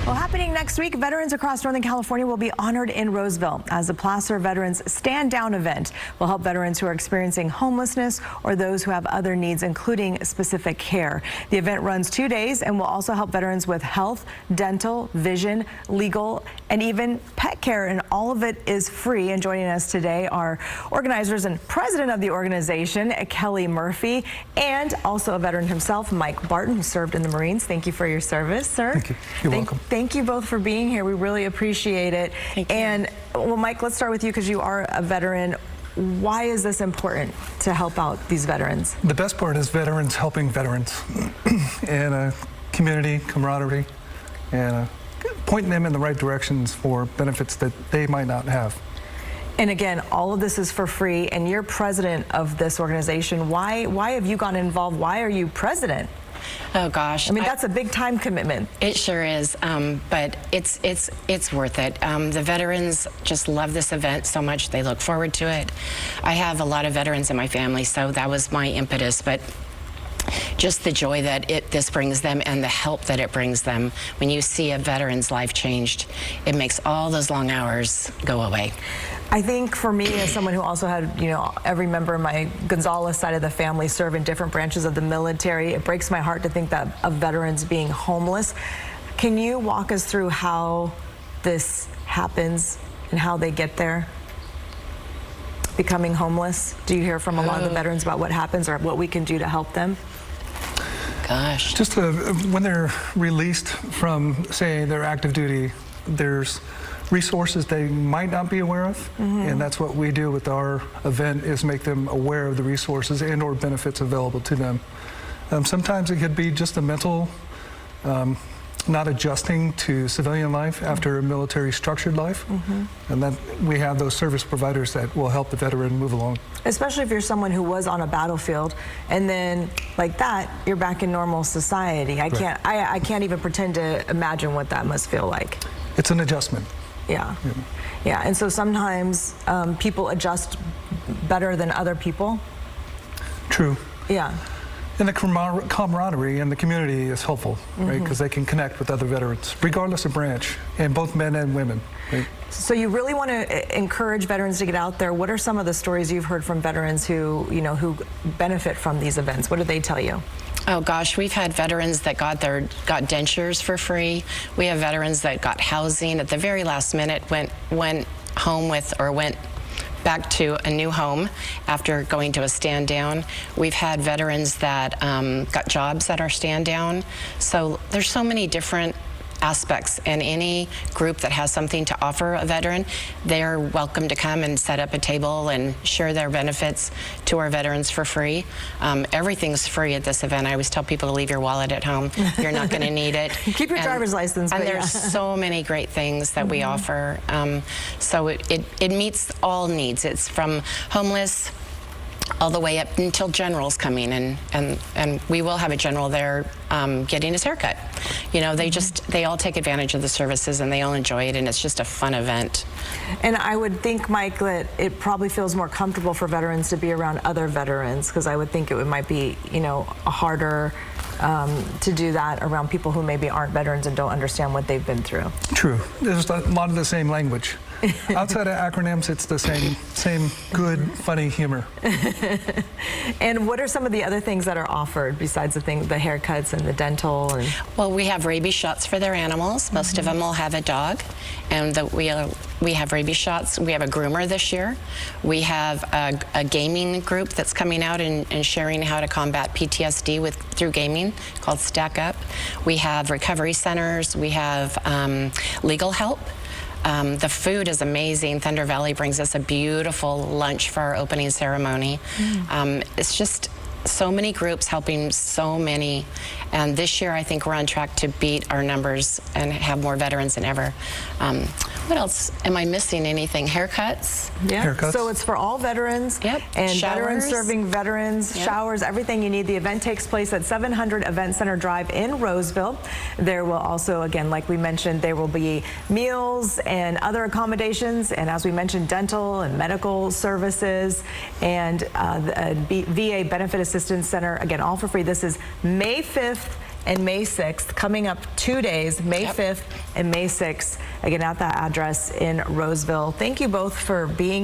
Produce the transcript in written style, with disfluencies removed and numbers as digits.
Well, happening next week, veterans across Northern California will be honored in Roseville as the Placer Veterans Stand Down event will help veterans who are experiencing homelessness or those who have other needs, including specific care. The event runs 2 days and will also help veterans with health, dental, vision, legal, and even pet care, and all of it is free. And joining us today are organizers and president of the organization, Kelly Murphy, and also a veteran himself, Mike Barton, who served in the Marines. Thank you for your service, sir. Thank you. You're welcome. Thank you both for being here. We really appreciate it. Thank you. And well, Mike, let's start with you because you are a veteran. Why is this important to help out these veterans? The best part is veterans helping veterans and community camaraderie and pointing them in the right directions for benefits that they might not have. And again, all of this is for free, and you're president of this organization. Why have you gotten involved? Why are you president? Oh gosh, I mean, that's a big time commitment. It sure is, but it's worth it. The veterans just love this event so much; they look forward to it. I have a lot of veterans in my family, so that was my impetus. But just the joy that this brings them and the help that it brings them. When you see a veteran's life changed, it makes all those long hours go away. I think for me, as someone who also had, every member of my Gonzalez side of the family serve in different branches of the military, it breaks my heart to think that of veterans being homeless. Can you walk us through how this happens and how they get there? Becoming homeless? Do you hear from a lot of the veterans about what happens or what we can do to help them? Gosh. Just when they're released from, say, their active duty, there's resources they might not be aware of, and that's what we do with our event, is make them aware of the resources and or benefits available to them. Sometimes it could be just a mental not adjusting to civilian life after a military structured life, and then we have those service providers that will help the veteran move along. Especially if you're someone who was on a battlefield and then like that, you're back in normal society. I can't even pretend to imagine what that must feel like. It's an adjustment. Yeah, and so sometimes people adjust better than other people. True. Yeah. And the camaraderie in the community is helpful, right? Because they can connect with other veterans, regardless of branch, and both men and women. Right? So you really want to encourage veterans to get out there. What are some of the stories you've heard from veterans who, who benefit from these events? What do they tell you? Oh gosh, we've had veterans that got dentures for free. We have veterans that got housing at the very last minute, went home with, or went back to a new home after going to a stand down. We've had veterans that got jobs at our stand down. So there's so many different aspects, and any group that has something to offer a veteran, they're welcome to come and set up a table and share their benefits to our veterans for free. Everything's free at this event. I always tell people to leave your wallet at home. You're not going to need it. Keep your driver's license. And there's so many great things that we offer. So it meets all needs. It's from homeless all the way up until general's coming, and we will have a general there getting his haircut. They all take advantage of the services and they all enjoy it, and it's just a fun event. And I would think, Mike, that it probably feels more comfortable for veterans to be around other veterans, because I would think it might be, harder to do that around people who maybe aren't veterans and don't understand what they've been through. True. There's a lot of the same language. Outside of acronyms, it's the same good, funny humor. And what are some of the other things that are offered besides the haircuts and the dental? Well, we have rabies shots for their animals. Most of them will have a dog, and we have rabies shots. We have a groomer this year. We have a gaming group that's coming out and sharing how to combat PTSD through gaming, called Stack Up. We have recovery centers. We have legal help. The food is amazing. Thunder Valley brings us a beautiful lunch for our opening ceremony. It's just so many groups helping so many, and this year I think we're on track to beat our numbers and have more veterans than ever. What else? Am I missing anything? Haircuts? Yeah. Haircuts. So it's for all veterans. Yep. And showers. Veterans serving veterans, Yep. Showers, everything you need. The event takes place at 700 Event Center Drive in Roseville. There will also, again, like we mentioned, there will be meals and other accommodations, and as we mentioned, dental and medical services, and the VA Benefit Assistance Center, again, all for free. This is May 5th and May 6th, coming up 2 days, May 5th and May 6th, again at that address in Roseville. Thank you both for being